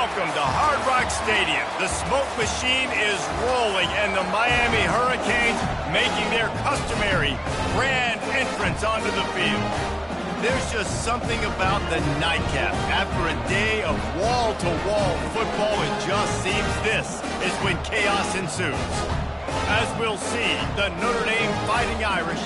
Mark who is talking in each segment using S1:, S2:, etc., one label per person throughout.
S1: welcome to Hard Rock Stadium. The smoke machine is rolling, and the Miami Hurricanes making their customary grand entrance onto the field. There's just something about the nightcap. After a day of wall-to-wall football, it just seems this is when chaos ensues. As we'll see, the Notre Dame Fighting Irish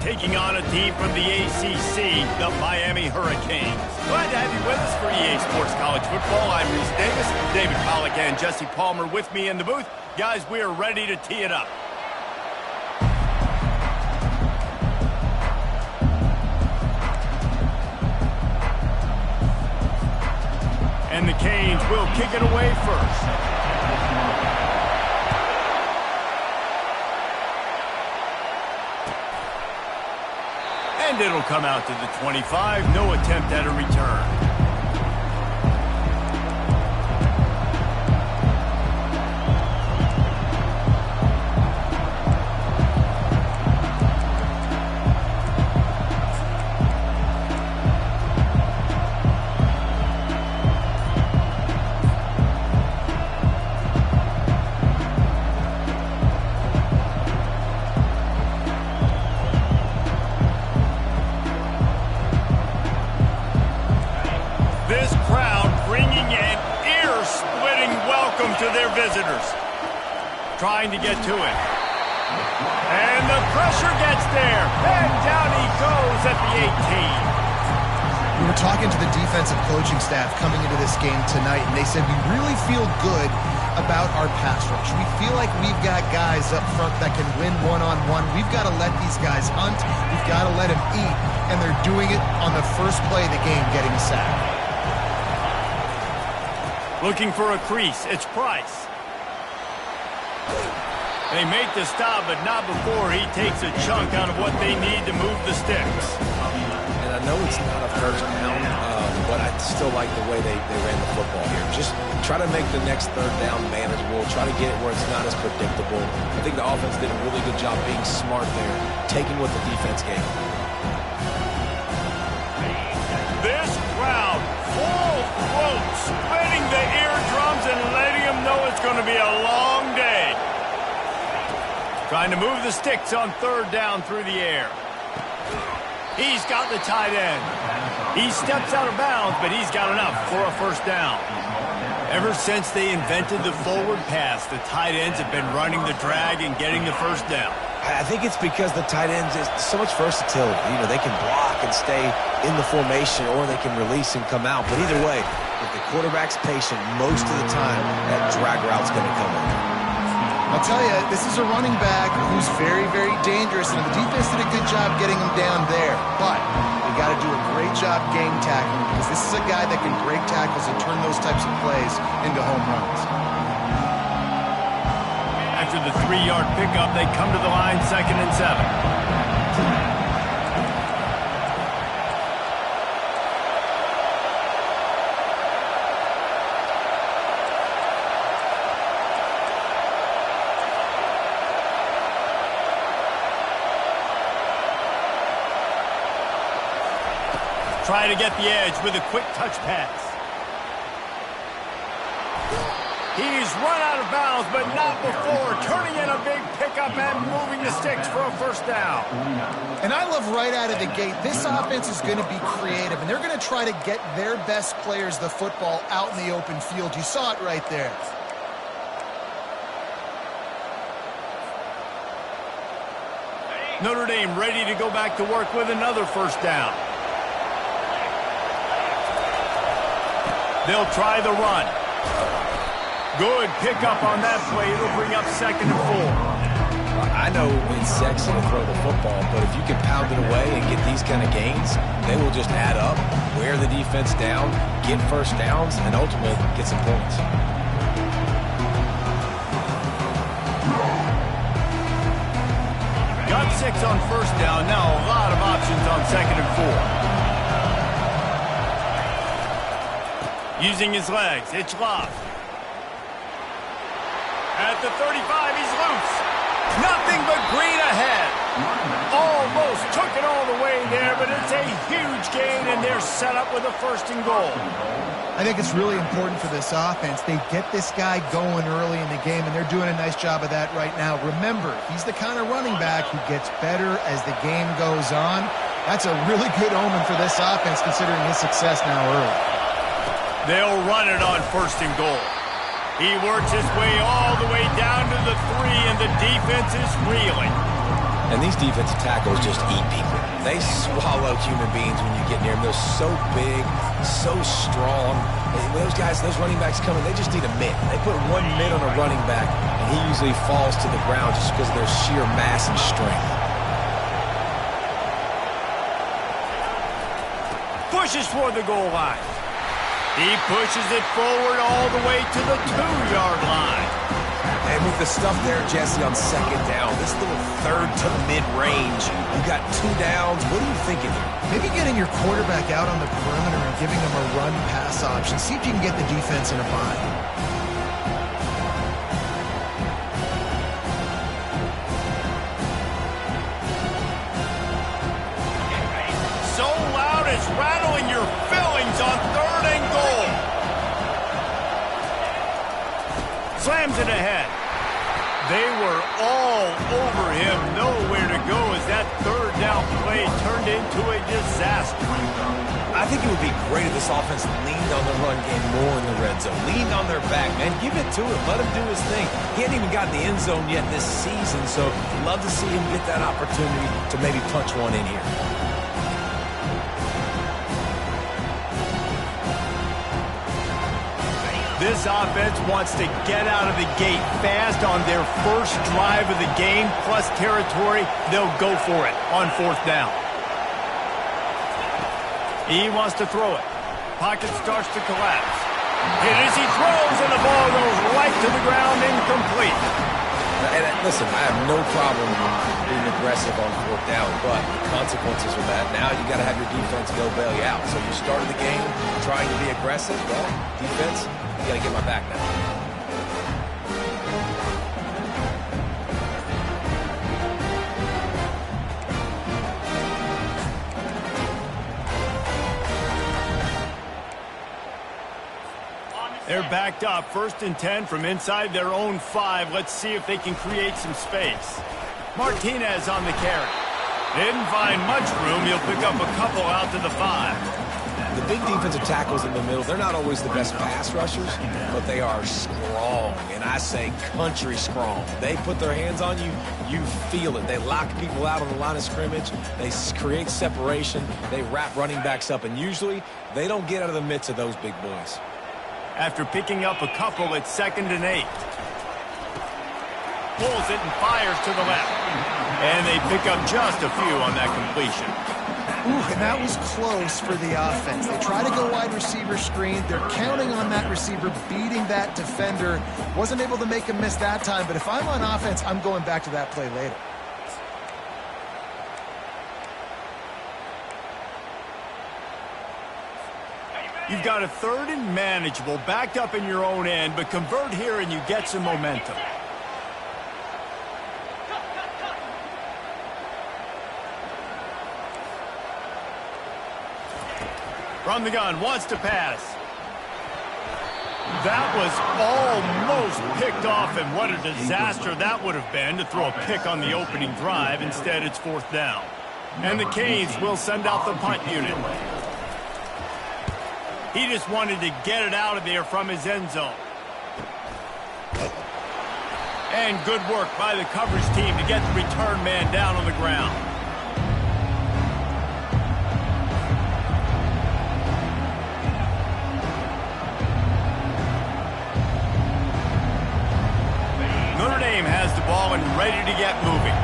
S1: taking on a team from the ACC, the Miami Hurricanes. Glad to have you with us for EA Sports College Football. I'm Reese Davis, David Pollack and Jesse Palmer with me in the booth. Guys, we are ready to tee it up. And the Canes will kick it away first. And it'll come out to the 25. No attempt at a return. This crowd bringing an ear-splitting welcome to their visitors. Trying to get to it. And the pressure gets there. And down he goes at the 18.
S2: We were talking to the defensive coaching staff coming into this game tonight, and they said we really feel good about our pass rush. We feel like we've got guys up front that can win one-on-one. We've got to let these guys hunt. We've got to let them eat. And they're doing it on the first play of the game, getting a sack.
S1: Looking for a crease. It's Price. They make the stop, but not before he takes a chunk out of what they need to move the sticks.
S3: And I know it's not a first down, but I still like the way they ran the football here. Just try to make the next third down manageable. Try to get it where it's not as predictable. I think the offense did a really good job being smart there, taking what the defense gave.
S1: This crowd, full throat, splitting the eardrums and letting them know it's going to be a long day. Trying to move the sticks on third down through the air. He's got the tight end. He steps out of bounds, but he's got enough for a first down. Ever since they invented the forward pass, the tight ends have been running the drag and getting the first down.
S3: I think it's because the tight ends is so much versatility. You know, they can block and stay in the formation, or they can release and come out. But either way, if the quarterback's patient, most of the time, that drag route's going to come in.
S2: I'll tell you, this is a running back who's very, very dangerous, and the defense did a good job getting him down there. But we got to do a great job game tackling, because this is a guy that can break tackles and turn those types of plays into home runs.
S1: After the 3-yard pickup, they come to the line, 2nd and 7. Try to get the edge with a quick touch pass. He's run out of bounds, but not before turning in a big pickup and moving the sticks for a first down.
S2: And I love right out of the gate, this offense is going to be creative, and they're going to try to get their best players the football out in the open field. You saw it right there.
S1: Notre Dame ready to go back to work with another first down. They'll try the run. Good pickup on that play. It'll bring up 2nd and 4.
S3: I know it's sexy to throw the football, but if you can pound it away and get these kind of gains, they will just add up, wear the defense down, get first downs, and ultimately get some points.
S1: Got 6 on first down. Now a lot of options on 2nd and 4. Using his legs, it's Love. At the 35, he's loose. Nothing but green ahead. Almost took it all the way there, but it's a huge gain, and they're set up with a 1st and goal.
S2: I think it's really important for this offense. They get this guy going early in the game, and they're doing a nice job of that right now. Remember, he's the kind of running back who gets better as the game goes on. That's a really good omen for this offense, considering his success now early.
S1: They'll run it on 1st and goal. He works his way all the way down to the 3, and the defense is reeling.
S3: And these defensive tackles just eat people. They swallow human beings when you get near them. They're so big, so strong. Those guys, those running backs coming, they just need a mitt. They put 1 mitt on a running back, and he usually falls to the ground just because of their sheer mass and strength.
S1: Pushes for the goal line. He pushes it forward all the way to the 2-yard line.
S3: And with the stuff there, Jesse, on 2nd down, this little 3rd to mid-range, you got 2 downs. What are you thinking here?
S2: Maybe getting your quarterback out on the perimeter and giving him a run-pass option. See if you can get the defense in a bind.
S1: So loud it's rattling your fillings on 3rd and goal. Slams it ahead. They were all over him, nowhere to go as that 3rd down play turned into a disaster.
S3: I think it would be great if this offense leaned on the run game more in the red zone. Leaned on their back, man. Give it to him. Let him do his thing. He hadn't even gotten the end zone yet this season, so love to see him get that opportunity to maybe punch one in here.
S1: This offense wants to get out of the gate fast on their 1st drive of the game, plus territory. They'll go for it on 4th down. He wants to throw it. Pocket starts to collapse. Hit as he throws, and the ball goes right to the ground, incomplete.
S3: And listen, I have no problem being aggressive on 4th down, but the consequences of that, now you got to have your defense go bail you out. So you started the game trying to be aggressive. Well, defense, you got to get my back now.
S1: They're backed up, 1st and 10 from inside their own 5. Let's see if they can create some space. Martinez on the carry. Didn't find much room. He'll pick up a couple out to the 5.
S3: The big defensive tackles in the middle, they're not always the best pass rushers, but they are strong, and I say country strong. They put their hands on you, you feel it. They lock people out on the line of scrimmage. They create separation. They wrap running backs up, and usually they don't get out of the midst of those big boys.
S1: After picking up a couple, it's 2nd and 8. Pulls it and fires to the left. And they pick up just a few on that completion.
S2: Ooh, and that was close for the offense. They try to go wide receiver screen. They're counting on that receiver beating that defender. Wasn't able to make him miss that time, but if I'm on offense, I'm going back to that play later.
S1: You've got a 3rd and manageable, backed up in your own end, but convert here and you get some momentum. From the gun, wants to pass. That was almost picked off, and what a disaster that would have been to throw a pick on the opening drive. Instead, it's 4th down. And the Canes will send out the punt unit. He just wanted to get it out of there from his end zone. And good work by the coverage team to get the return man down on the ground. Notre Dame has the ball and ready to get moving.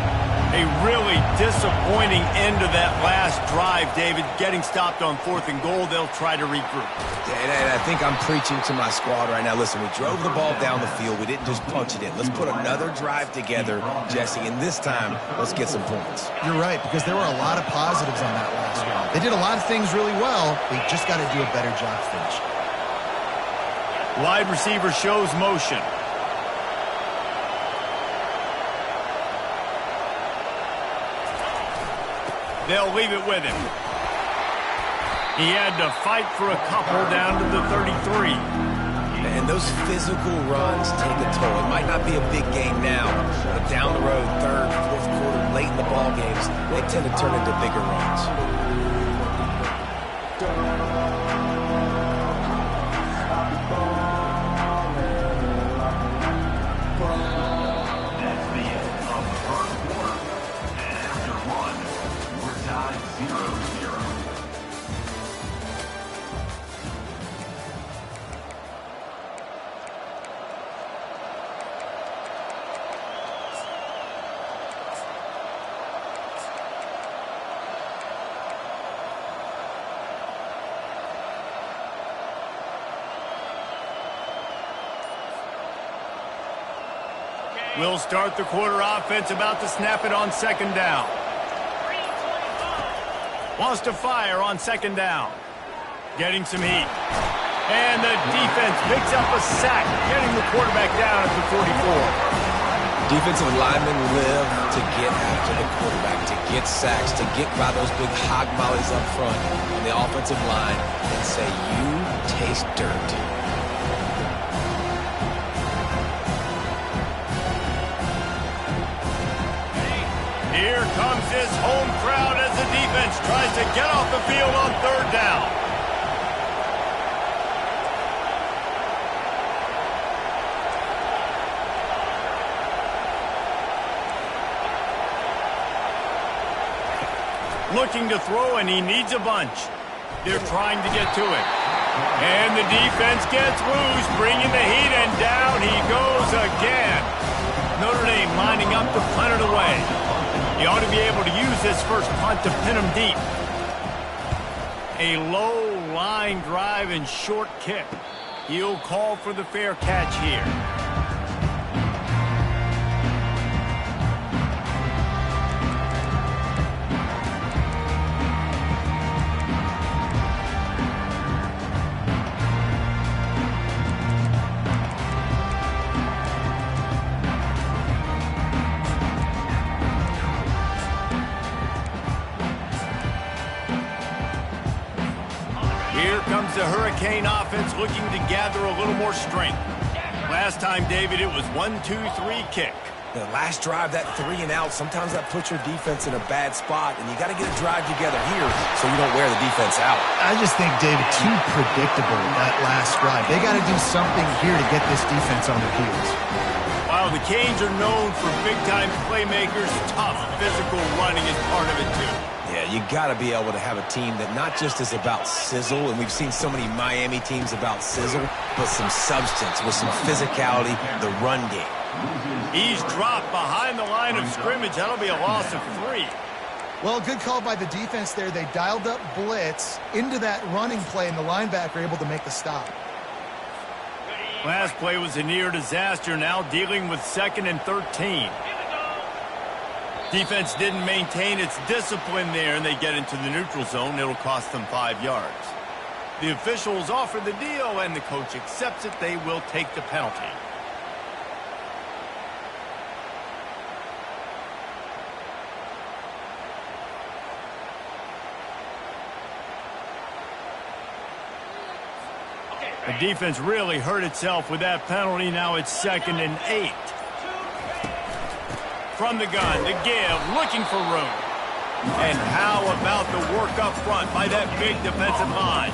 S1: A really disappointing end of that last drive, David. Getting stopped on 4th and goal, they'll try to regroup.
S3: And I think I'm preaching to my squad right now. Listen, we drove the ball down the field. We didn't just punch it in. Let's put another drive together, Jesse, and this time, let's get some points.
S2: You're right, because there were a lot of positives on that last round. They did a lot of things really well. They just got to do a better job finishing.
S1: Wide receiver shows motion. They'll leave it with him. He had to fight for a couple down to the 33.
S3: And those physical runs take a toll. It might not be a big game now, but down the road, third, fourth quarter, late in the ball games, they tend to turn into bigger runs.
S1: We'll start the quarter offense, about to snap it on second down. Wants to fire on second down. Getting some heat. And the defense picks up a sack, getting the quarterback down at the 44.
S3: Defensive linemen live to get after the quarterback, to get sacks, to get by those big hog mollies up front on the offensive line and say, you taste dirt.
S1: Here comes his home crowd as the defense tries to get off the field on third down. Looking to throw, and he needs a bunch. They're trying to get to it. And the defense gets loose, bringing the heat, and down he goes again. Notre Dame lining up to punt it away. He ought to be able to use this first punt to pin him deep. A low line drive and short kick. He'll call for the fair catch here. Here comes the Hurricane offense looking to gather a little more strength. Last time, David, it was 1-2-3 kick.
S3: The last drive, that 3 and out, sometimes that puts your defense in a bad spot, and you got to get a drive together here so you don't wear the defense out.
S2: I just think, David, too predictable, that last drive. They got to do something here to get this defense on their heels.
S1: While the Canes are known for big-time playmakers, tough physical running is part of it, too.
S3: Yeah, you got to be able to have a team that not just is about sizzle, and we've seen so many Miami teams about sizzle, but some substance with some physicality, the run game.
S1: He's dropped behind the line of scrimmage. That'll be a loss of 3.
S2: Well, good call by the defense there. They dialed up blitz into that running play, and the linebacker able to make the stop.
S1: Last play was a near disaster, now dealing with 2nd and 13. Defense didn't maintain its discipline there, and they get into the neutral zone. It'll cost them 5 yards. The officials offer the deal, and the coach accepts it. They will take the penalty. The defense really hurt itself with that penalty. Now it's 2nd and 8. From the gun, the give, looking for room. And how about the work up front by that big defensive line?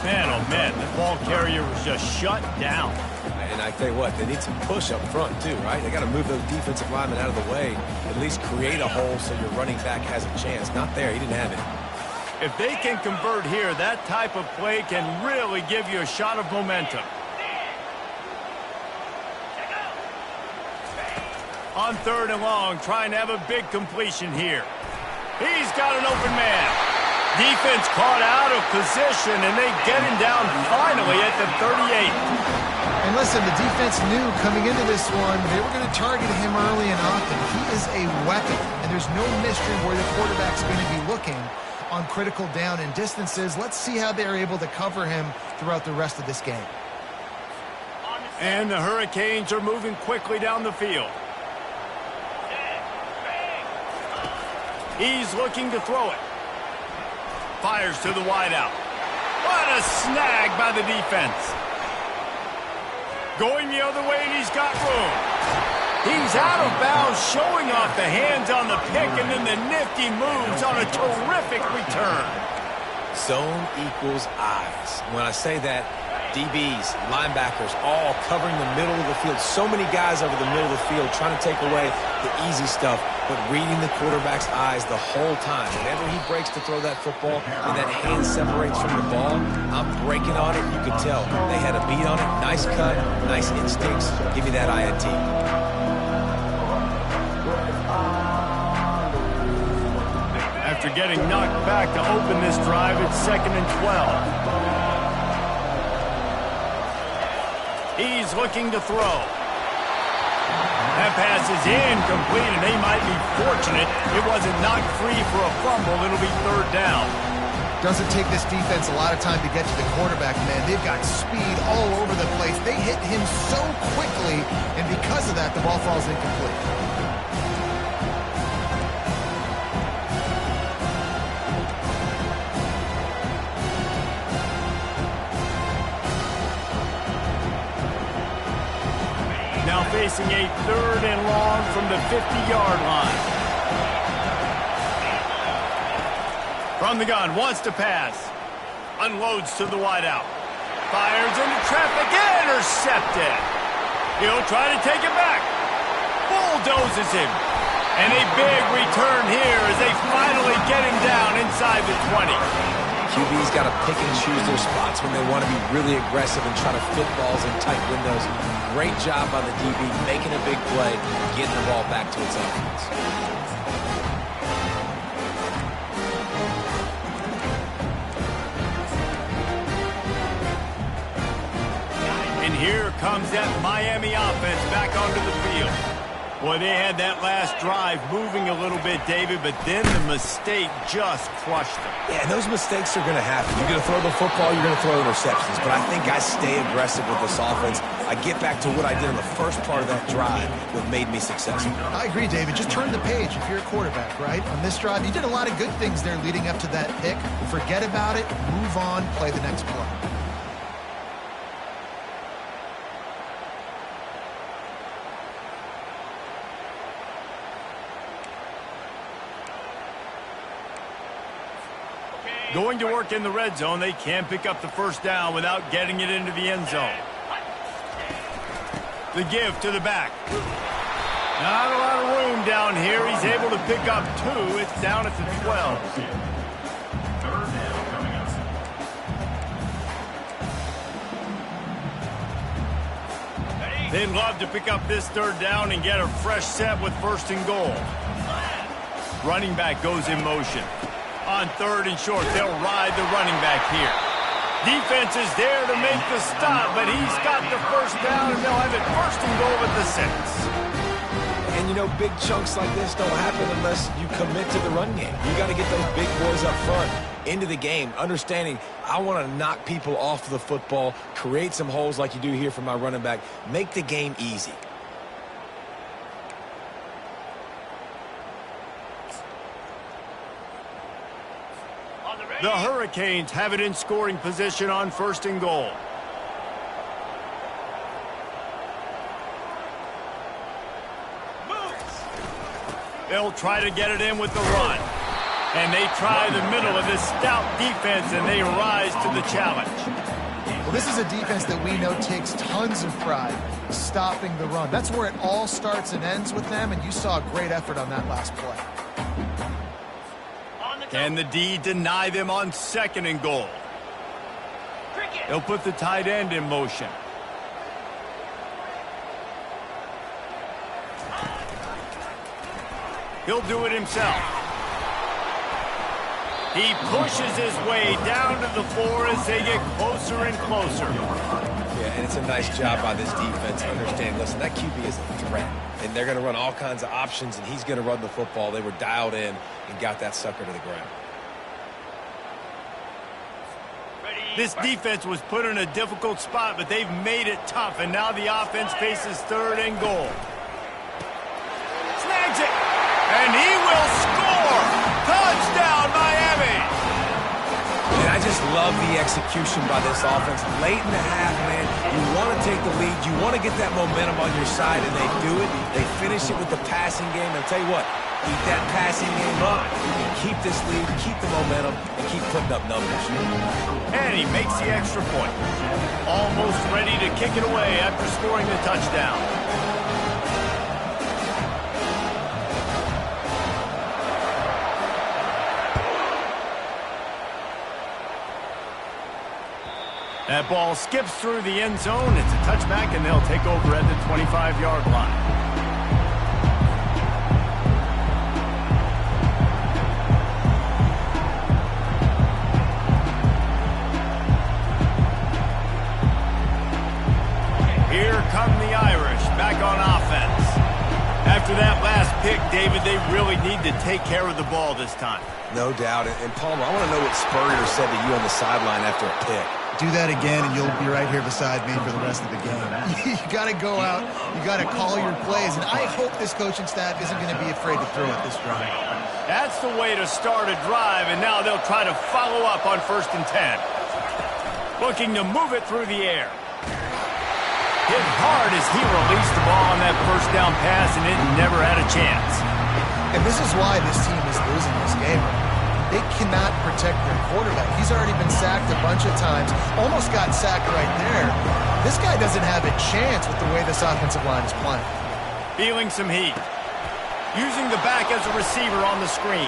S1: Man, oh man, the ball carrier was just shut down.
S3: And I tell you what, they need some push up front too, right? They got to move those defensive linemen out of the way, at least create a hole so your running back has a chance. Not there, he didn't have it.
S1: If they can convert here, that type of play can really give you a shot of momentum. On 3rd and long, trying to have a big completion here. He's got an open man. Defense caught out of position, and they get him down finally at the 38.
S2: And listen, the defense knew coming into this one, they were going to target him early and often. He is a weapon, and there's no mystery where the quarterback's going to be looking on critical down and distances. Let's see how they're able to cover him throughout the rest of this game.
S1: And the Hurricanes are moving quickly down the field. He's looking to throw it. Fires to the wideout. What a snag by the defense. Going the other way, and he's got room. He's out of bounds, showing off the hands on the pick, and then the nifty moves on a terrific return.
S3: Zone equals eyes. When I say that, DBs, linebackers, all covering the middle of the field. So many guys over the middle of the field trying to take away the easy stuff, but reading the quarterback's eyes the whole time. Whenever he breaks to throw that football and that hand separates from the ball, I'm breaking on it. You could tell. They had a beat on it. Nice cut, nice instincts. Give me that INT.
S1: After getting knocked back to open this drive, it's 2nd and 12. He's looking to throw. That pass is incomplete, and they might be fortunate it wasn't knocked free for a fumble. It'll be 3rd down.
S2: Doesn't take this defense a lot of time to get to the quarterback, man. They've got speed all over the place. They hit him so quickly, and because of that, the ball falls incomplete.
S1: Now facing a 3rd and long from the 50-yard line. From the gun, wants to pass. Unloads to the wideout. Fires into traffic, intercepted. He'll try to take it back. Bulldozes him. And a big return here as they finally get him down inside the 20.
S3: QB's got to pick and choose their spots when they want to be really aggressive and try to fit balls in tight windows. Great job by the DB making a big play, getting the ball back to its offense.
S1: And here comes that Miami offense back onto the field. Boy, they had that last drive moving a little bit, David, but then the mistake just crushed them.
S3: Yeah, and those mistakes are going to happen. You're going to throw the football, you're going to throw interceptions. But I think I stay aggressive with this offense. I get back to what I did in the first part of that drive that made me successful.
S2: I agree, David. Just turn the page if you're a quarterback, right? On this drive, you did a lot of good things there leading up to that pick. Forget about it, move on, play the next play.
S1: Going to work in the red zone, they can pick up the 1st down without getting it into the end zone. The give to the back. Not a lot of room down here. He's able to pick up 2. It's down at the 12. They'd love to pick up this 3rd down and get a fresh set with 1st and goal. Running back goes in motion. On 3rd and short, they'll ride the running back here. Defense is there to make the stop, but he's got the 1st down, and they'll have it 1st and goal at the 6.
S3: And, you know, big chunks like this don't happen unless you commit to the run game. You got to get those big boys up front into the game, understanding I want to knock people off the football, create some holes like you do here for my running back, make the game easy.
S1: The Hurricanes have it in scoring position on 1st and goal. They'll try to get it in with the run. And they try the middle of this stout defense, and they rise to the challenge.
S2: Well, this is a defense that we know takes tons of pride stopping the run. That's where it all starts and ends with them, and you saw a great effort on that last play.
S1: Can the D deny them on 2nd and goal? They'll put the tight end in motion. He'll do it himself. He pushes his way down to the floor as they get closer and closer.
S3: Yeah, and it's a nice job by this defense. Understand, listen, that QB is a threat. And they're going to run all kinds of options, and he's going to run the football. They were dialed in and got that sucker to the ground.
S1: This defense was put in a difficult spot, but they've made it tough, and now the offense faces 3rd and goal. Snags it, and he will score!
S3: love the execution by this offense. Late in the half, man, you want to take the lead. You want to get that momentum on your side, and they do it. They finish it with the passing game. I'll tell you what, keep that passing game up. You can keep this lead, keep the momentum, and keep putting up numbers.
S1: And he makes the extra point. Almost ready to kick it away after scoring the touchdown. That ball skips through the end zone. It's a touchback, and they'll take over at the 25-yard line. Here come the Irish back on offense. After that last pick, David, they really need to take care of the ball this time.
S3: No doubt. And Palmer, I want to know what Spurrier said to you on the sideline after a pick.
S2: Do that again, and you'll be right here beside me for the rest of the game. You got to go out. You got to call your plays, and I hope this coaching staff isn't going to be afraid to throw it this drive.
S1: That's the way to start a drive, and now they'll try to follow up on 1st and 10. Looking to move it through the air. Hit hard as he released the ball on that first down pass, and it never had a chance.
S2: And this is why this team is losing this game. They cannot protect their quarterback. He's already been sacked a bunch of times, almost got sacked right there. This guy doesn't have a chance with the way this offensive line is playing.
S1: Feeling some heat. Using the back as a receiver on the screen.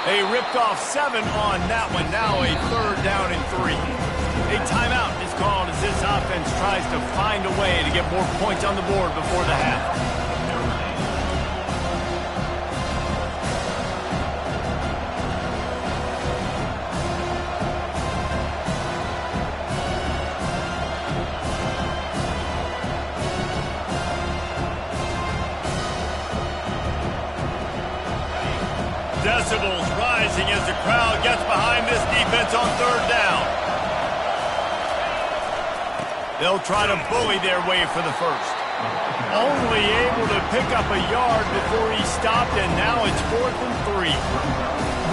S1: They ripped off 7 on that one. Now a 3rd down and 3. A timeout is called as this offense tries to find a way to get more points on the board before the half. Decibels rising as the crowd gets behind this defense on 3rd down. They'll try to bully their way for the first. Only able to pick up a yard before he stopped, and now it's 4th and 3.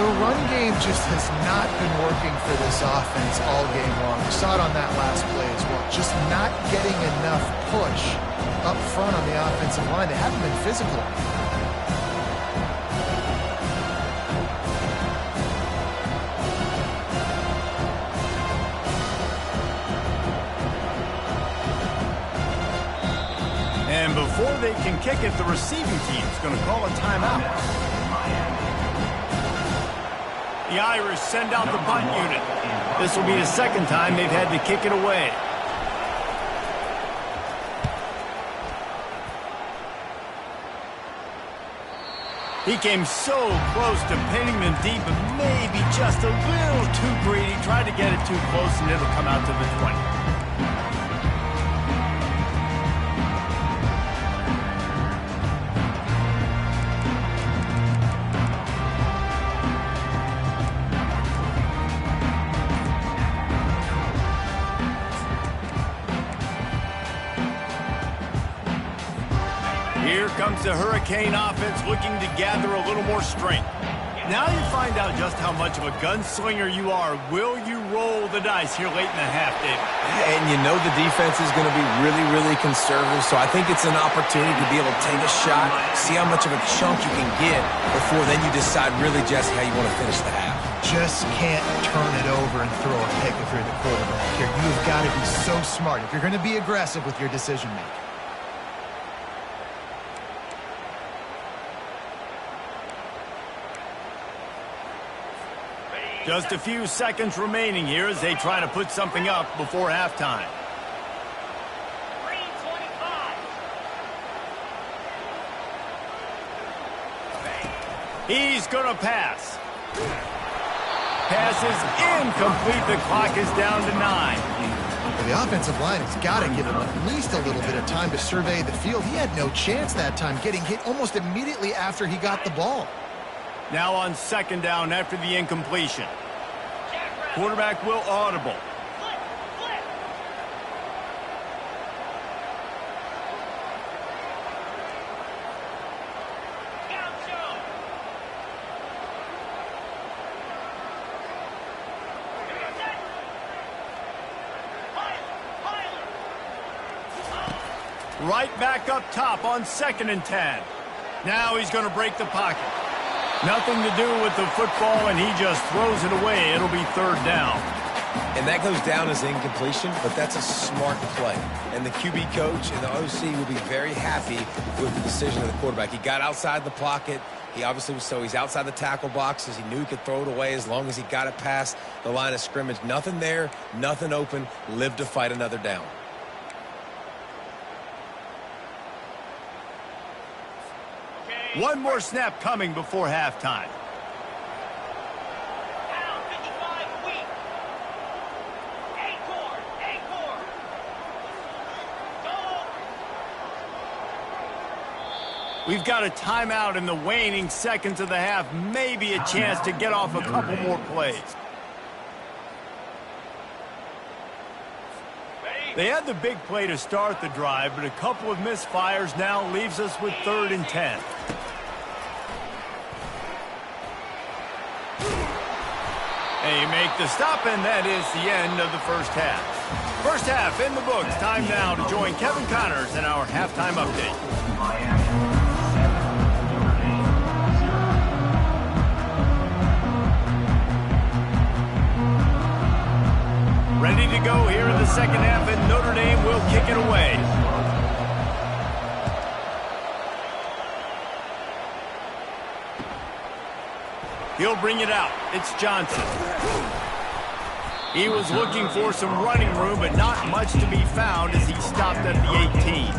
S2: The run game just has not been working for this offense all game long. We saw it on that last play as well. Just not getting enough push up front on the offensive line. They haven't been physical.
S1: And before they can kick it, the receiving team's going to call a timeout. The Irish send out the punt unit. This will be the 2nd time they've had to kick it away. He came so close to pinning them deep, but maybe just a little too greedy. Tried to get it too close, and it'll come out to the 20. Here comes the Hurricane offense looking to gather a little more strength. Now you find out just how much of a gunslinger you are. Will you roll the dice here late in the half, David?
S3: And you know the defense is going to be really, really conservative, so I think it's an opportunity to be able to take a shot, see how much of a chunk you can get before then you decide really, Jesse, how you want to finish the half.
S2: Just can't turn it over and throw a pick if you're the quarterback here. You've got to be so smart if you're going to be aggressive with your decision making.
S1: Just a few seconds remaining here as they try to put something up before halftime. He's going to pass. Pass is incomplete. The clock is down to 9.
S2: Well, the offensive line has got to give him at least a little bit of time to survey the field. He had no chance that time, getting hit almost immediately after he got the ball.
S1: Now on 2nd down after the incompletion. Quarterback will audible. Right back up top on 2nd and 10. Now he's going to break the pocket. Nothing to do with the football, and he just throws it away. It'll be 3rd down.
S3: And that goes down as incompletion, but that's a smart play. And the QB coach and the OC will be very happy with the decision of the quarterback. He got outside the pocket. He obviously was he's outside the tackle boxes. He knew he could throw it away as long as he got it past the line of scrimmage. Nothing there, nothing open. Live to fight another down.
S1: One more snap coming before halftime. We've got a timeout in the waning seconds of the half. Maybe a chance to get off a couple more plays. They had the big play to start the drive, but a couple of misfires now leaves us with 3rd and 10. They make the stop, and that is the end of the first half. First half in the books. Time now to join Kevin Connors in our halftime update. Ready to go here in the second half, and Notre Dame will kick it away. He'll bring it out. It's Johnson. He was looking for some running room, but not much to be found as he stopped at the 18.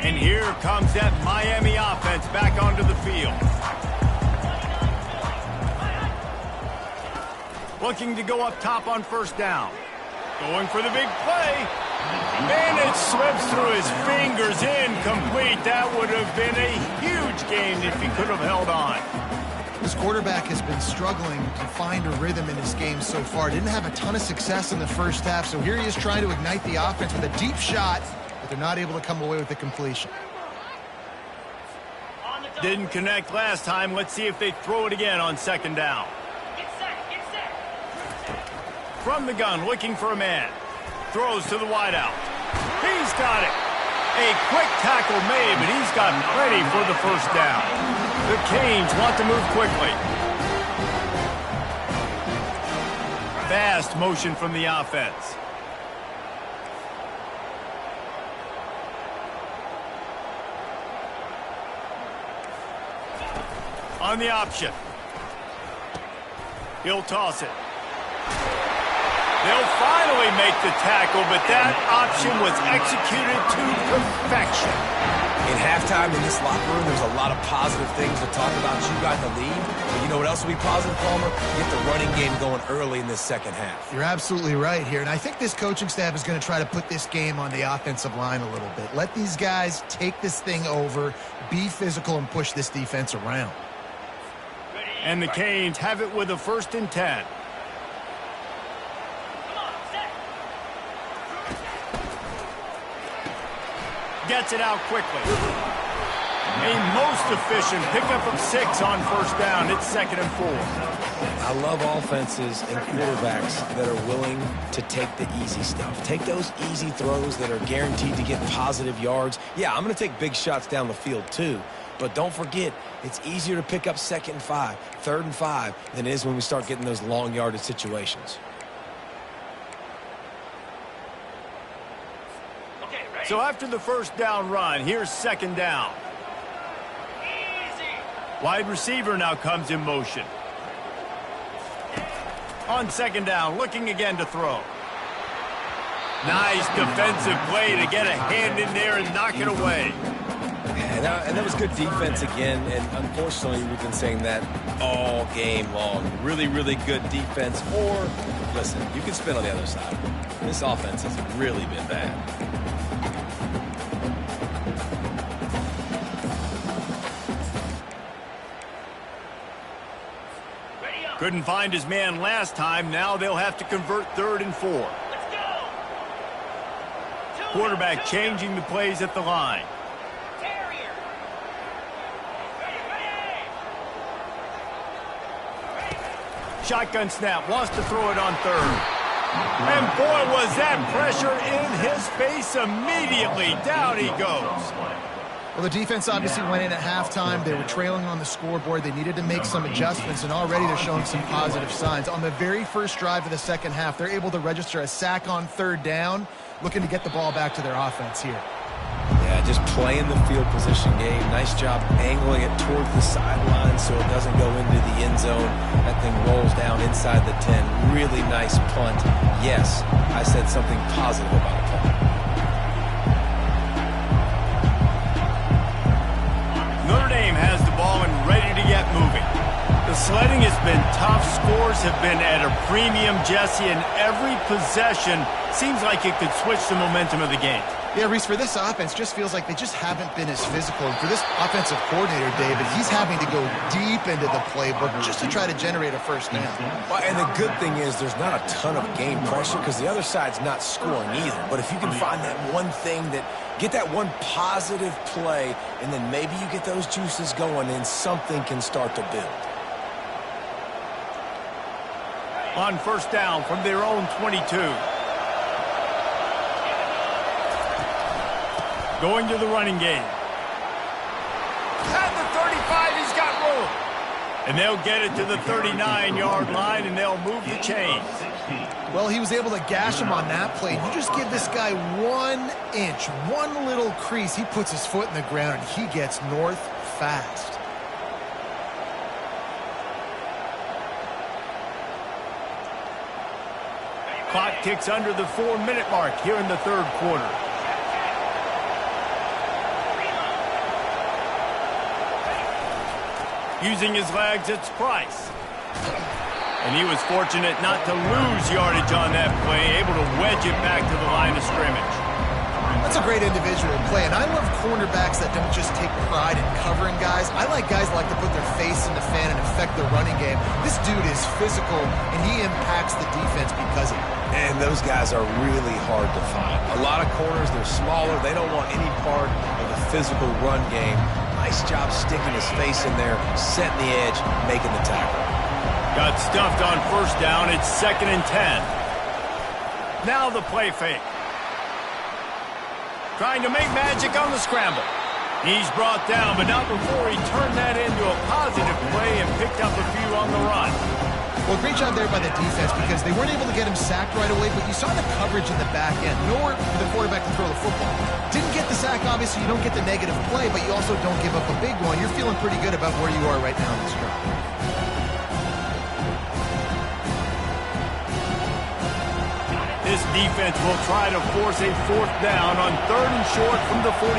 S1: And here comes that Miami offense back onto the field. Looking to go up top on 1st down. Going for the big play. And it slips through his fingers, incomplete. That would have been a huge gain if he could have held on.
S2: This quarterback has been struggling to find a rhythm in his game so far. Didn't have a ton of success in the first half, so here he is trying to ignite the offense with a deep shot, but they're not able to come away with the completion.
S1: Didn't connect last time. Let's see if they throw it again on 2nd down. From the gun, looking for a man. Throws to the wideout. He's got it. A quick tackle made, but he's got plenty for the 1st down. The Canes want to move quickly. Fast motion from the offense. On the option. He'll toss it. They'll finally make the tackle, but that option was executed to perfection.
S3: In halftime in this locker room, there's a lot of positive things to talk about. You got the lead. But you know what else will be positive, Palmer? Get the running game going early in this second half.
S2: You're absolutely right here, and I think this coaching staff is going to try to put this game on the offensive line a little bit. Let these guys take this thing over, be physical, and push this defense around.
S1: And the Canes have it with a 1st and 10. Gets it out quickly. A most efficient pickup of 6 on 1st down. It's 2nd and 4.
S3: I love offenses and quarterbacks that are willing to take the easy stuff. Take those easy throws that are guaranteed to get positive yards. Yeah, I'm going to take big shots down the field too. But don't forget, it's easier to pick up 2nd and 5, 3rd and 5 than it is when we start getting those long yardage situations.
S1: So after the 1st down run, here's 2nd down. Wide receiver now comes in motion. On 2nd down, looking again to throw. Nice defensive play to get a hand in there and knock it away.
S3: And that was good defense again, and unfortunately we've been saying that all game long. Really, really good defense, or, listen, you can spin on the other side. This offense has really been bad.
S1: Couldn't find his man last time. Now they'll have to convert 3rd and 4. Quarterback changing the plays at the line. Shotgun snap, wants to throw it on third. And boy, was that pressure in his face immediately. Down he goes.
S2: Well, the defense obviously went in at halftime. They were trailing on the scoreboard. They needed to make some adjustments, and already they're showing some positive signs. On the very first drive of the second half, they're able to register a sack on third down, looking to get the ball back to their offense here.
S3: Yeah, just playing the field position game. Nice job angling it towards the sideline so it doesn't go into the end zone. That thing rolls down inside the 10. Really nice punt. Yes, I said something positive about a punt.
S1: Notre Dame has the ball and ready to get moving. The sledding has been tough. Scores have been at a premium, Jesse, and every possession seems like it could switch the momentum of the game.
S2: Yeah, Reese, for this offense, just feels like they just haven't been as physical. And for this offensive coordinator, David, he's having to go deep into the playbook just to try to generate a first down.
S3: Well, and the good thing is there's not a ton of game pressure because the other side's not scoring either. But if you can find that one thing get that one positive play, and then maybe you get those juices going, and something can start to build.
S1: On first down from their own 22. Going to the running game. At the 35, he's got room. And they'll get it to the 39-yard line, and they'll move the chains.
S2: Well, he was able to gash him on that play. You just give this guy 1 inch, one little crease, he puts his foot in the ground, and he gets north fast.
S1: Clock ticks under the 4-minute mark here in the third quarter. Using his legs, it's Price. And he was fortunate not to lose yardage on that play, able to wedge it back to the line of scrimmage.
S2: That's a great individual play, and I love cornerbacks that don't just take pride in covering guys. I like guys that like to put their face in the fan and affect the running game. This dude is physical, and he impacts the defense because of it.
S3: And those guys are really hard to find. A lot of corners, they're smaller. They don't want any part of the physical run game. Nice job sticking his face in there, setting the edge, making the tackle.
S1: Got stuffed on first down. It's 2nd and 10. Now the play fake. Trying to make magic on the scramble. He's brought down, but not before he turned that into a positive play and picked up a few on the run.
S2: Well, great job there by the defense because they weren't able to get him sacked right away, but you saw the coverage in the back end. Nowhere for the quarterback to throw the football. Didn't get the sack, obviously. You don't get the negative play, but you also don't give up a big one. You're feeling pretty good about where you are right now in this drive.
S1: This defense will try to force a 4th down on 3rd and short from the 45.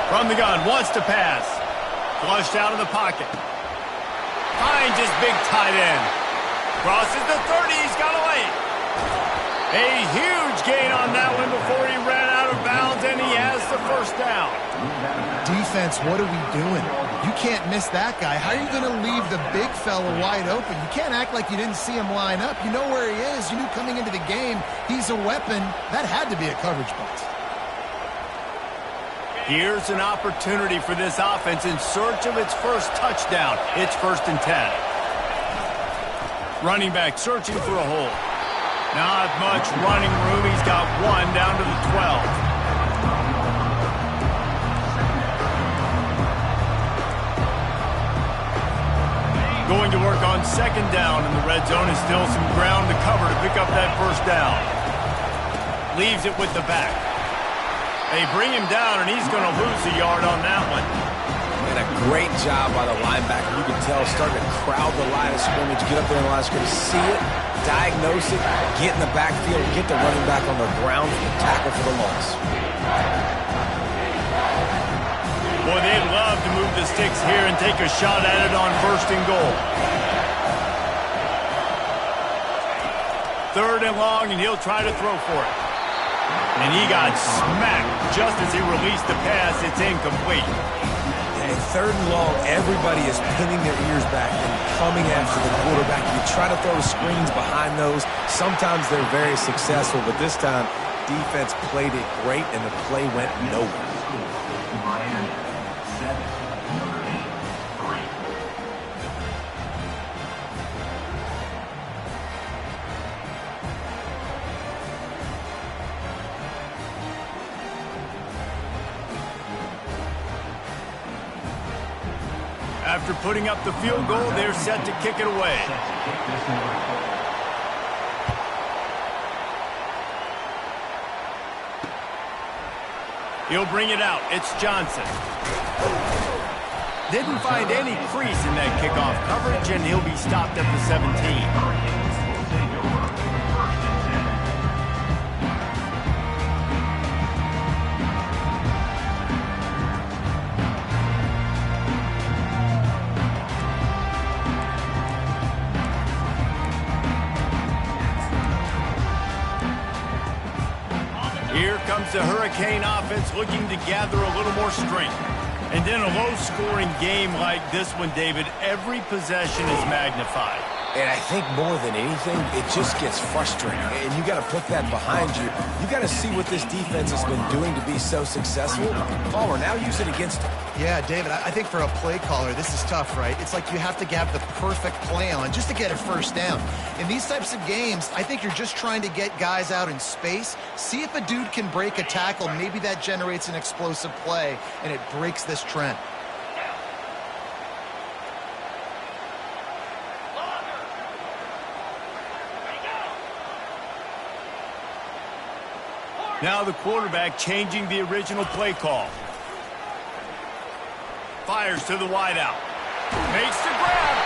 S1: From the gun, wants to pass. Flushed out of the pocket. Finds his big tight end. Crosses the 30, he's got a lane. A huge gain on that one before he ran out of bounds, and he has the first down.
S2: Defense, what are we doing? You can't miss that guy. How are you going to leave the big fella wide open? You can't act like you didn't see him line up. You know where he is. You knew coming into the game he's a weapon. That had to be a coverage box.
S1: Here's an opportunity for this offense in search of its first touchdown. It's 1st and 10. Running back searching for a hole. Not much running room. He's got one down to the 12. Going to work on 2nd down in the red zone, is still some ground to cover to pick up that first down. Leaves it with the back. They bring him down, and he's going to lose a yard on that one.
S3: And a great job by the linebacker. You can tell, starting to crowd the line of scrimmage, get up there in the line of scrimmage, see it, diagnose it, get in the backfield, get the running back on the ground for the tackle for the loss.
S1: Boy, they'd love to move the sticks here and take a shot at it on 1st and goal. 3rd and long, and he'll try to throw for it. And he got smacked just as he released the pass. It's incomplete.
S3: And 3rd and long, everybody is pinning their ears back and coming after the quarterback. You try to throw screens behind those. Sometimes they're very successful, but this time, defense played it great, and the play went nowhere.
S1: After putting up the field goal, they're set to kick it away. He'll bring it out. It's Johnson. Didn't find any crease in that kickoff coverage, and he'll be stopped at the 17. Here comes the Hurricane offense looking to gather a little more strength. And in a low-scoring game like this one, David, every possession is magnified.
S3: And I think more than anything, it just gets frustrating. And you got to put that behind you. You got to see what this defense has been doing to be so successful. Palmer, now use it against them.
S2: Yeah, David, I think for a play caller, this is tough, right? It's like you have to have the perfect play on just to get a first down. In these types of games, I think you're just trying to get guys out in space, see if a dude can break a tackle. Maybe that generates an explosive play, and it breaks this trend.
S1: Now the quarterback changing the original play call. Fires to the wideout. Makes the grab.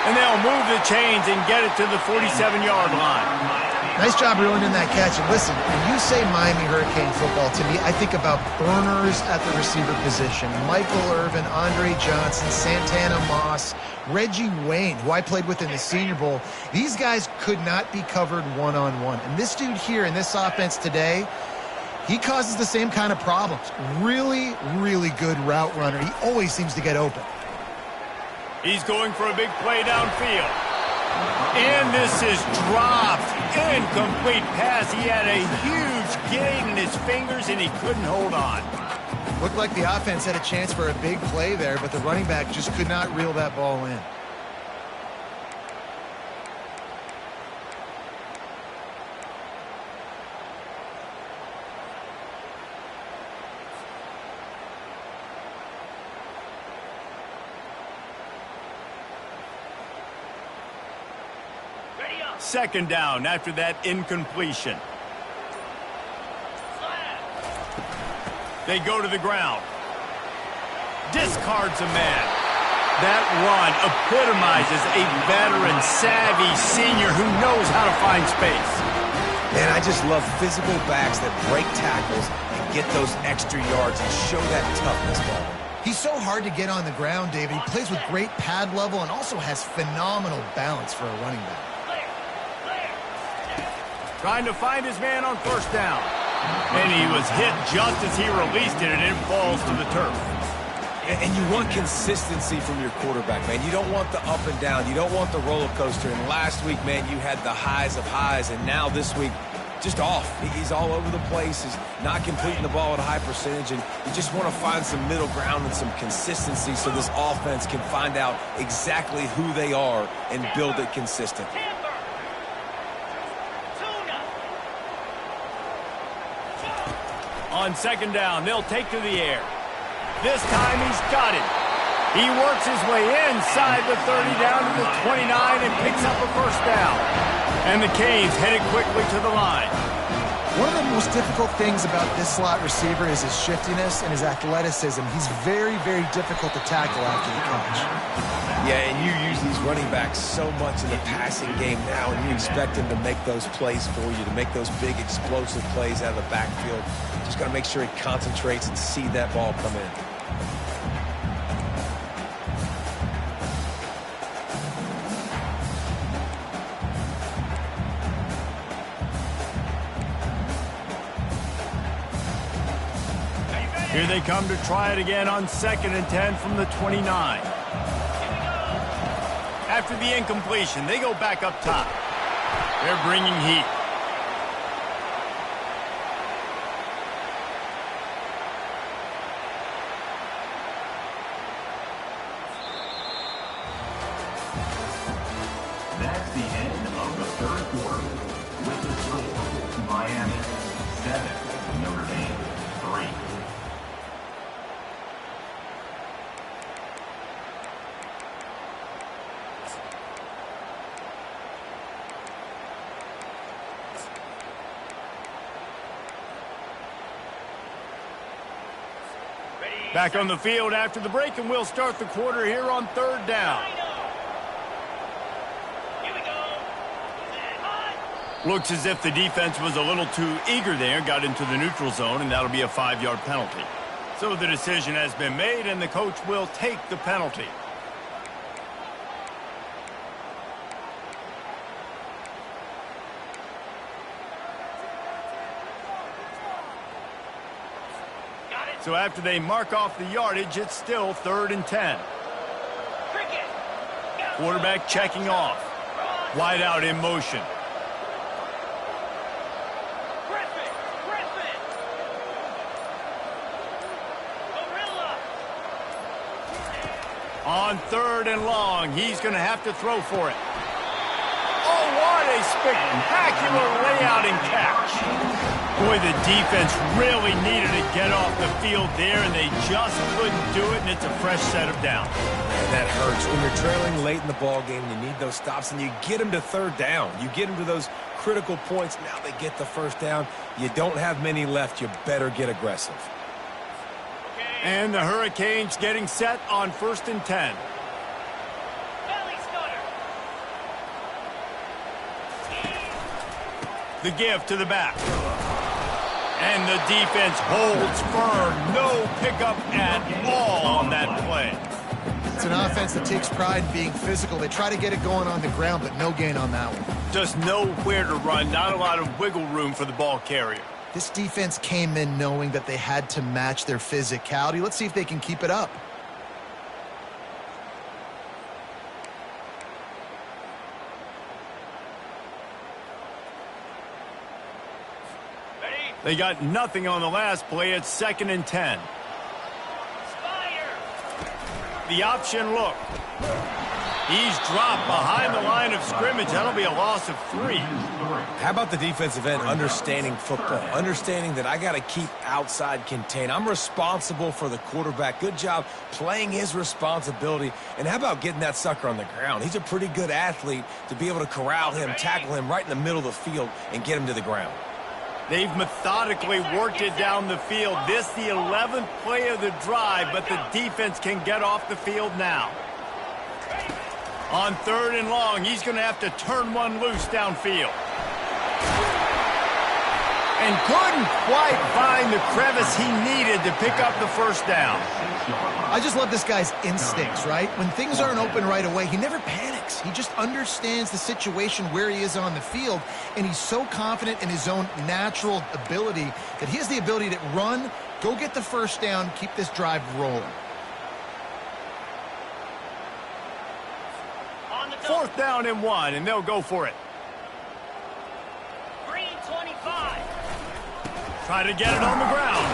S1: And they'll move the chains and get it to the 47-yard line.
S2: Nice job reeling in that catch. And listen, when you say Miami Hurricane football, to me, I think about burners at the receiver position. Michael Irvin, Andre Johnson, Santana Moss, Reggie Wayne, who I played with in the Senior Bowl. These guys could not be covered one-on-one. And this dude here in this offense today, he causes the same kind of problems. Really, really good route runner. He always seems to get open.
S1: He's going for a big play downfield. And this is dropped. Incomplete pass. He had a huge gain in his fingers, and he couldn't hold on.
S2: Looked like the offense had a chance for a big play there, but the running back just could not reel that ball in.
S1: Second down after that incompletion. They go to the ground. Discards a man. That run epitomizes a veteran, savvy senior who knows how to find space.
S3: Man, I just love physical backs that break tackles and get those extra yards and show that toughness ball.
S2: He's so hard to get on the ground, David. He plays with great pad level and also has phenomenal balance for a running back.
S1: Trying to find his man on first down. And he was hit just as he released it, and it falls to the turf.
S3: And you want consistency from your quarterback, man. You don't want the up and down. You don't want the roller coaster. And last week, man, you had the highs of highs, and now this week, just off. He's all over the place. He's not completing the ball at a high percentage, and you just want to find some middle ground and some consistency so this offense can find out exactly who they are and build it consistent.
S1: On second down, they'll take to the air. This time he's got it. He works his way inside the 30 down to the 29 and picks up a first down. And the Canes headed quickly to the line.
S2: One of the most difficult things about this slot receiver is his shiftiness and his athleticism. He's very, very difficult to tackle after the catch.
S3: Yeah, and you use these running backs so much in the passing game now, and you expect them to make those plays for you, to make those big explosive plays out of the backfield. Just got to make sure he concentrates and see that ball come in.
S1: Here they come to try it again on 2nd and 10 from the 29. After the incompletion, they go back up top. They're bringing heat.
S4: That's the end of the third quarter. With the score, Miami 7, Notre Dame 3.
S1: Back on the field after the break, and we'll start the quarter here on 3rd down. Looks as if the defense was a little too eager there, got into the neutral zone, and that'll be a 5-yard penalty. So the decision has been made, and the coach will take the penalty. So after they mark off the yardage, it's still 3rd and 10. Quarterback checking off. Wide out in motion. On 3rd and long, he's going to have to throw for it. Oh, what a spectacular layout and catch. Boy, the defense really needed to get off the field there, and they just couldn't do it, and it's a fresh set of downs.
S3: And that hurts. When you're trailing late in the ball game, you need those stops, and you get them to 3rd down. You get them to those critical points. Now they get the 1st down. You don't have many left. You better get aggressive.
S1: And the Hurricanes getting set on 1st and 10. The give to the back. And the defense holds firm. No pickup at all on that play.
S2: It's an offense that takes pride in being physical. They try to get it going on the ground, but no gain on that one.
S1: Just nowhere to run. Not a lot of wiggle room for the ball carrier.
S2: This defense came in knowing that they had to match their physicality. Let's see if they can keep it up.
S1: They got nothing on the last play. It's 2nd and 10. The option look. He's dropped behind the line of scrimmage. That'll be a loss of 3.
S3: How about the defensive end understanding football, understanding that I got to keep outside contain. I'm responsible for the quarterback. Good job playing his responsibility. And how about getting that sucker on the ground? He's a pretty good athlete to be able to corral him, tackle him right in the middle of the field, and get him to the ground.
S1: They've methodically worked it down the field. This the 11th play of the drive, but the defense can get off the field now. On 3rd and long, he's going to have to turn one loose downfield. And couldn't quite find the crevice he needed to pick up the 1st down.
S2: I just love this guy's instincts, right? When things aren't open right away, he never panics. He just understands the situation where he is on the field, and he's so confident in his own natural ability that he has the ability to run, go get the 1st down, keep this drive rolling.
S1: 4th down and 1, and they'll go for it.
S5: Green 25.
S1: Try to get it on the ground.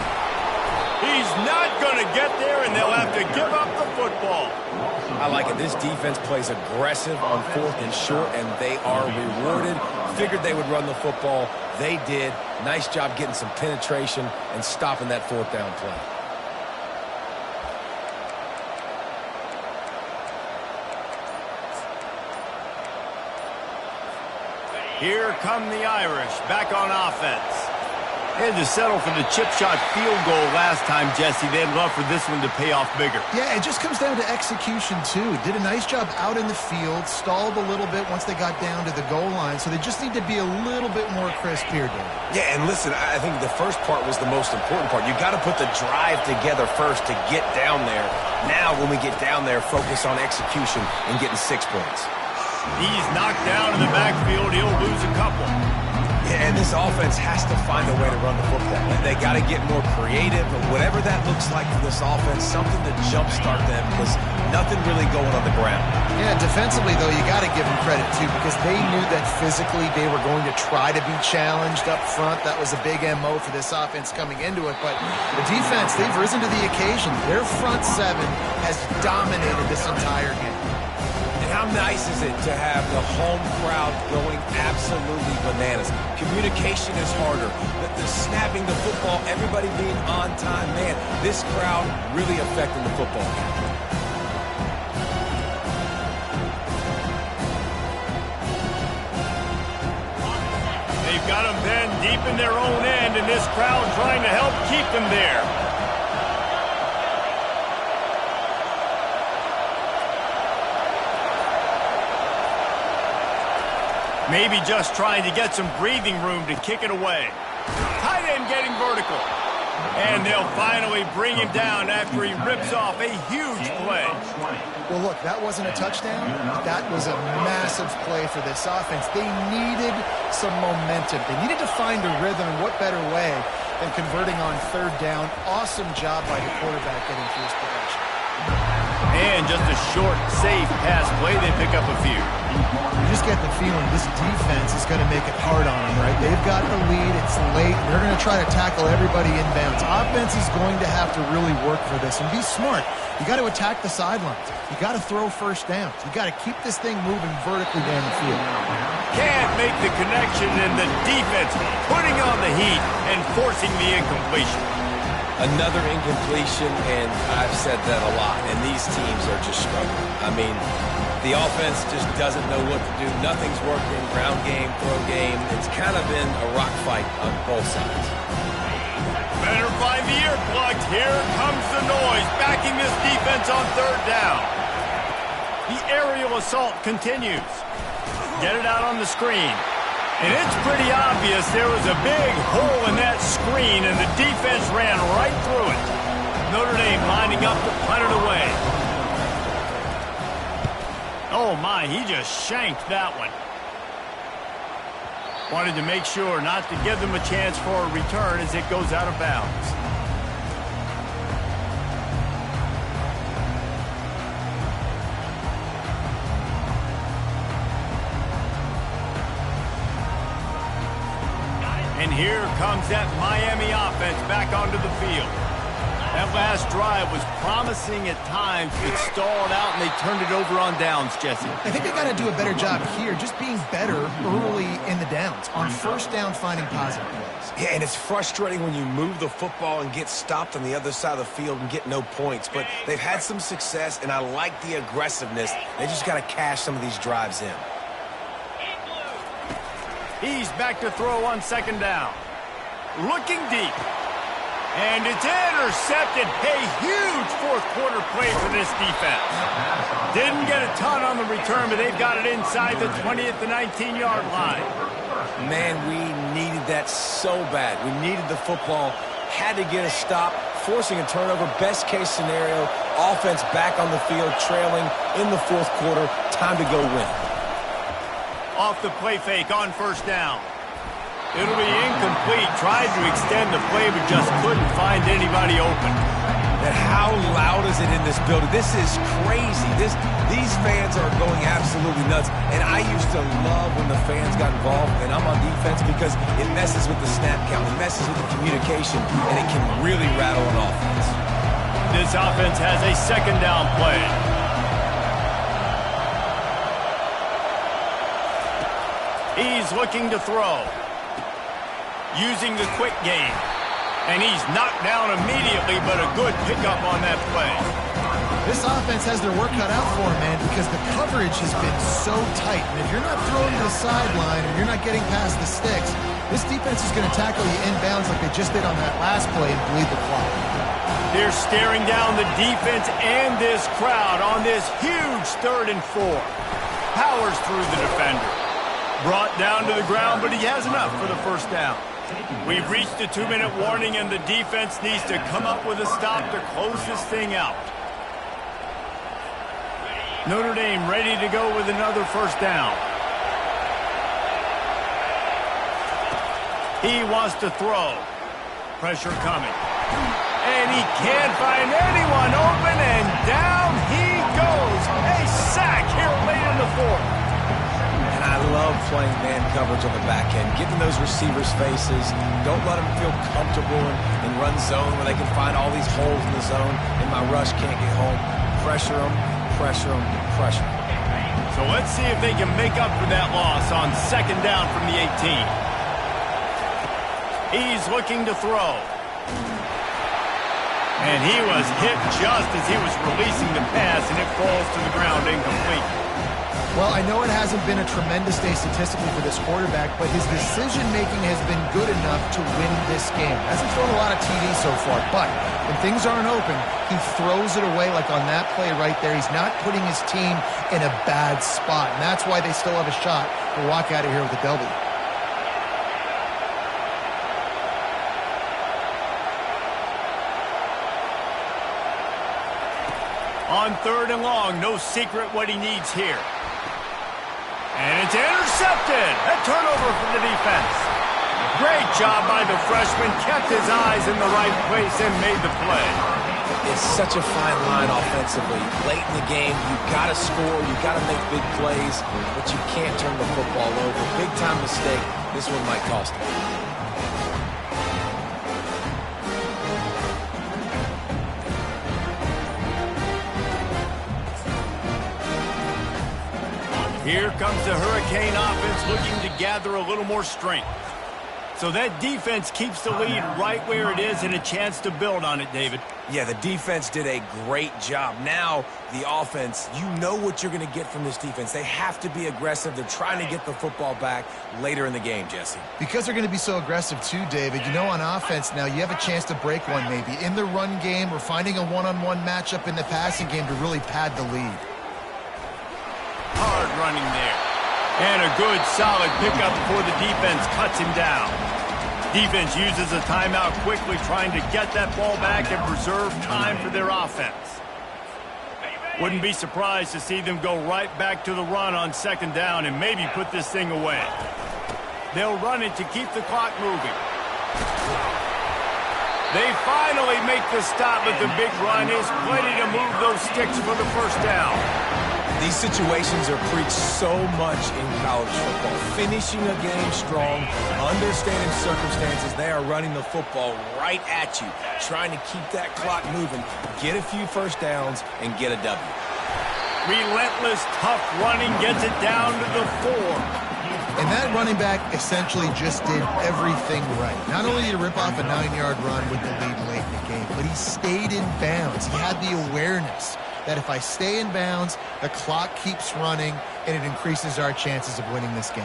S1: He's not going to get there, and they'll have to give up the football.
S3: I like it. This defense plays aggressive on 4th and short, and they are rewarded. Figured they would run the football. They did. Nice job getting some penetration and stopping that 4th down play.
S1: Here come the Irish, back on offense. They had to settle for the chip shot field goal last time, Jesse. They'd love for this one to pay off bigger.
S2: Yeah, it just comes down to execution, too. Did a nice job out in the field, stalled a little bit once they got down to the goal line, so they just need to be a little bit more crisp here, Dave.
S3: Yeah, and listen, I think the first part was the most important part. You got to put the drive together first to get down there. Now, when we get down there, focus on execution and getting 6 points.
S1: He's knocked down in the backfield. He'll lose a couple.
S3: Yeah, and this offense has to find a way to run the football. They got to get more creative, or whatever that looks like for this offense, something to jumpstart them, because nothing really going on the ground.
S2: Yeah, defensively, though, you got to give them credit, too, because they knew that physically they were going to try to be challenged up front. That was a big MO for this offense coming into it. But the defense, they've risen to the occasion. Their front 7 has dominated this entire game.
S3: How nice is it to have the home crowd going absolutely bananas? Communication is harder. The snapping the football, everybody being on time. Man, this crowd really affecting the football game.
S1: They've got them pinned deep in their own end, and this crowd trying to help keep them there. Maybe just trying to get some breathing room to kick it away. Tight end getting vertical. And they'll finally bring him down after he rips off a huge play.
S2: Well, look, that wasn't a touchdown. That was a massive play for this offense. They needed some momentum. They needed to find a rhythm, and what better way than converting on third down. Awesome job by the quarterback getting through his progression.
S1: And just a short, safe pass play, they pick up a few.
S2: You just get the feeling this defense is going to make it hard on them, right? They've got the lead. It's late. They're going to try to tackle everybody inbounds. Offense is going to have to really work for this and be smart. You got to attack the sidelines. You got to throw first downs. You got to keep this thing moving vertically down the field.
S1: Can't make the connection, and the defense putting on the heat and forcing the incompletion.
S3: Another incompletion, and I've said that a lot, and these teams are just struggling. I mean, the offense just doesn't know what to do. Nothing's working. Ground game, throw game. It's kind of been a rock fight on both sides.
S1: Better find the earplugs. Here comes the noise, backing this defense on third down. The aerial assault continues. Get it out on the screen. And it's pretty obvious there was a big hole in that screen, and the defense ran right through it. Notre Dame lining up to punt it away. Oh, my, he just shanked that one. Wanted to make sure not to give them a chance for a return as it goes out of bounds. And here comes that Miami offense back onto the field. That last drive was promising at times, but stalled out, and they turned it over on downs, Jesse.
S2: I think they got to do a better job here, just being better early in the downs, on first down finding positive plays.
S3: Yeah, and it's frustrating when you move the football and get stopped on the other side of the field and get no points. But they've had some success, and I like the aggressiveness. They just got to cash some of these drives in.
S1: He's back to throw on second down. Looking deep. And it's intercepted. A huge fourth quarter play for this defense. Didn't get a ton on the return, but they've got it inside the 20 at the 19-yard line.
S3: Man, we needed that so bad. We needed the football. Had to get a stop, forcing a turnover. Best case scenario, offense back on the field, trailing in the fourth quarter. Time to go win.
S1: Off the play fake on first down. It'll be incomplete. Tried to extend the play, but just couldn't find anybody open.
S3: And how loud is it in this building? This is crazy. These fans are going absolutely nuts. And I used to love when the fans got involved, and I'm on defense, because it messes with the snap count. It messes with the communication, and it can really rattle an offense.
S1: This offense has a second down play. He's looking to throw. Using the quick game. And he's knocked down immediately, but a good pickup on that play.
S2: This offense has their work cut out for them, man, because the coverage has been so tight. And if you're not throwing to the sideline or you're not getting past the sticks, this defense is going to tackle you inbounds like they just did on that last play and bleed the clock.
S1: They're staring down the defense and this crowd on this huge 3rd and 4. Powers through the defender. Brought down to the ground, but he has enough for the first down. We've reached the 2-minute warning, and the defense needs to come up with a stop to close this thing out. Notre Dame ready to go with another first down. He wants to throw. Pressure coming. And he can't find anyone open, and down he goes. A sack here late in the 4th.
S3: I love playing man coverage on the back end, getting those receivers' faces. Don't let them feel comfortable in run zone where they can find all these holes in the zone and my rush can't get home. Pressure them, pressure them, pressure them.
S1: So let's see if they can make up for that loss on second down from the 18. He's looking to throw. And he was hit just as he was releasing the pass, and it falls to the ground incomplete.
S2: Well, I know it hasn't been a tremendous day statistically for this quarterback, but his decision-making has been good enough to win this game. Hasn't thrown a lot of TDs so far, but when things aren't open, he throws it away like on that play right there. He's not putting his team in a bad spot, and that's why they still have a shot to walk out of here with a W.
S1: On 3rd and long, no secret what he needs here. And it's intercepted. A turnover for the defense. Great job by the freshman. Kept his eyes in the right place and made the play.
S3: It's such a fine line offensively. Late in the game, you got to score, you got to make big plays, but you can't turn the football over. Big-time mistake. This one might cost him.
S1: Here comes the Hurricane offense looking to gather a little more strength. So that defense keeps the lead right where it is and a chance to build on it, David.
S3: Yeah, the defense did a great job. Now, the offense, you know what you're going to get from this defense. They have to be aggressive. They're trying to get the football back later in the game, Jesse.
S2: Because they're going to be so aggressive too, David, you know on offense now you have a chance to break one maybe. In the run game or finding a one-on-one matchup in the passing game to really pad the lead.
S1: Hard running there. And a good, solid pickup before the defense cuts him down. Defense uses a timeout quickly, trying to get that ball back and preserve time for their offense. Wouldn't be surprised to see them go right back to the run on 2nd down and maybe put this thing away. They'll run it to keep the clock moving. They finally make the stop, but the big run is plenty to move those sticks for the 1st down.
S3: These situations are preached so much in college football. Finishing a game strong, understanding circumstances. They are running the football right at you, trying to keep that clock moving, get a few 1st downs, and get a W.
S1: Relentless, tough running gets it down to the 4.
S2: And that running back essentially just did everything right. Not only did he rip off a 9-yard run with the lead late in the game, but he stayed in bounds. He had the awareness that if I stay in bounds, the clock keeps running, and it increases our chances of winning this game.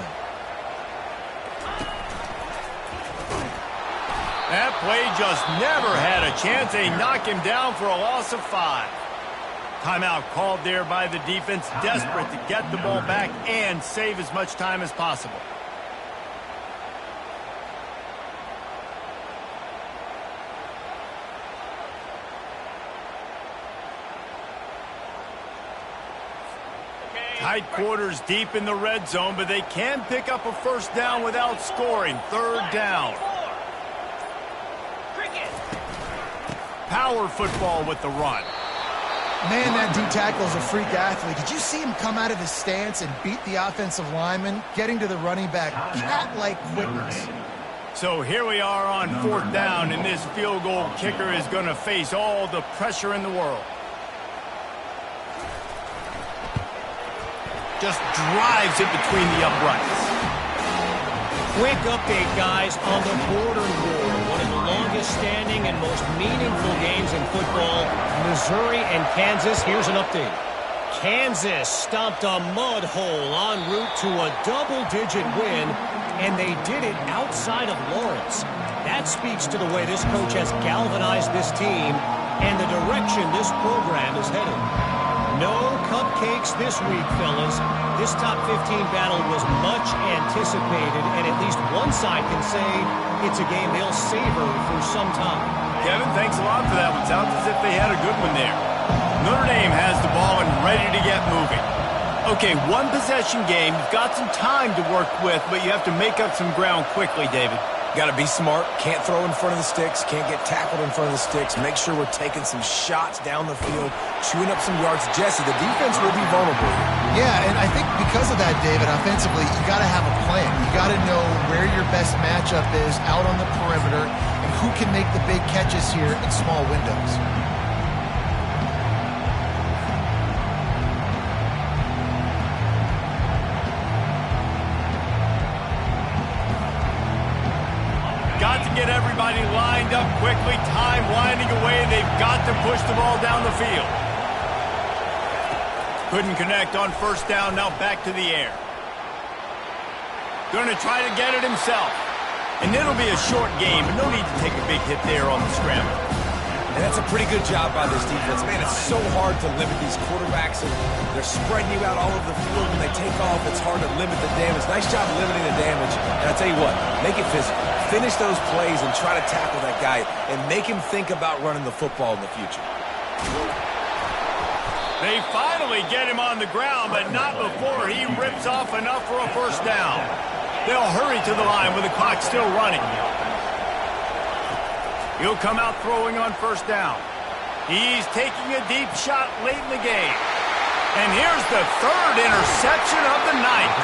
S1: That play just never had a chance. They knock him down for a loss of 5. Timeout called there by the defense, desperate to get the ball back and save as much time as possible. Tight quarters deep in the red zone, but they can pick up a 1st down without scoring. 3rd down. Power football with the run.
S2: Man, that D-tackle is a freak athlete. Did you see him come out of his stance and beat the offensive lineman, getting to the running back? Cat-like quickness.
S1: So here we are on 4th down, and this field goal kicker is going to face all the pressure in the world. Just drives it between the uprights.
S5: Quick update, guys, on the border war. One of the longest standing and most meaningful games in football. Missouri and Kansas. Here's an update. Kansas stomped a mud hole en route to a double-digit win, and they did it outside of Lawrence. That speaks to the way this coach has galvanized this team and the direction this program is headed. No cupcakes this week, fellas. This top 15 battle was much anticipated, and at least one side can say it's a game they'll savor for some time.
S1: Kevin, thanks a lot for that one. Sounds as if they had a good one there. Notre Dame has the ball and ready to get moving. Okay, 1-possession game. You've got some time to work with, but you have to make up some ground quickly, David.
S3: Got to be smart. Can't throw in front of the sticks. Can't get tackled in front of the sticks. Make sure we're taking some shots down the field, chewing up some yards. Jesse, the defense will be vulnerable.
S2: Yeah, and I think because of that, David, offensively, you got to have a plan. You got to know where your best matchup is out on the perimeter and who can make the big catches here in small windows.
S1: Got to get everybody lined up quickly. Time winding away. They've got to push the ball down the field. Couldn't connect on first down, now back to the air. Going to try to get it himself. And it'll be a short game, but no need to take a big hit there on the scramble.
S3: And that's a pretty good job by this defense. Man, it's so hard to limit these quarterbacks, and they're spreading you out all over the field. When they take off, it's hard to limit the damage. Nice job limiting the damage. And I'll tell you what, make it physical. Finish those plays and try to tackle that guy and make him think about running the football in the future.
S1: They finally get him on the ground, but not before he rips off enough for a first down. They'll hurry to the line with the clock still running. He'll come out throwing on first down. He's taking a deep shot late in the game. And here's the third interception of the night.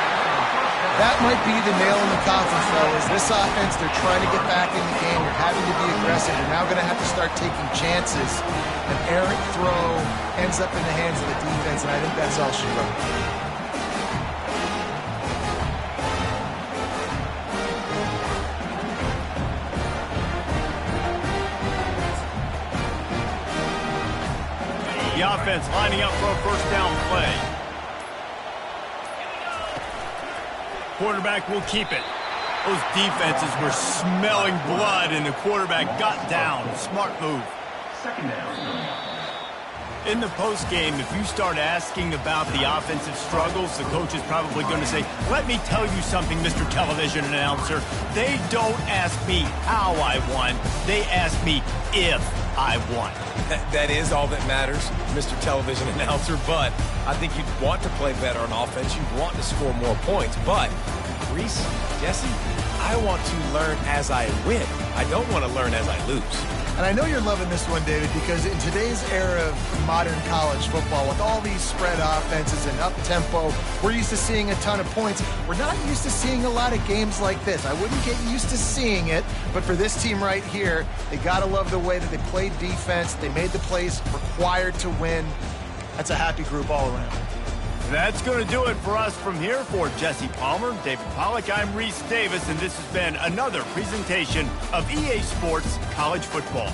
S2: That might be the nail in the coffin, fellas. This offense, they're trying to get back in the game. They're having to be aggressive. They're now going to have to start taking chances. An errant throw ends up in the hands of the defense, and I think that's all she wrote.
S1: The offense lining up for a first down play. Quarterback will keep it. Those defenses were smelling blood, and the quarterback got down. Smart move.
S4: Second down.
S1: In the postgame, if you start asking about the offensive struggles, the coach is probably going to say, let me tell you something, Mr. Television Announcer. They don't ask me how I won. They ask me if I won.
S3: That is all that matters, Mr. Television Announcer, but I think you'd want to play better on offense. You'd want to score more points, but Reese, Jesse, I want to learn as I win. I don't want to learn as I lose.
S2: And I know you're loving this one, David, because in today's era of modern college football, with all these spread offenses and up-tempo, we're used to seeing a ton of points. We're not used to seeing a lot of games like this. I wouldn't get used to seeing it, but for this team right here, they got to love the way that they played defense. They made the plays required to win. That's a happy group all around.
S1: That's going to do it for us from here. For Jesse Palmer, David Pollack, I'm Reese Davis, and this has been another presentation of EA Sports College Football.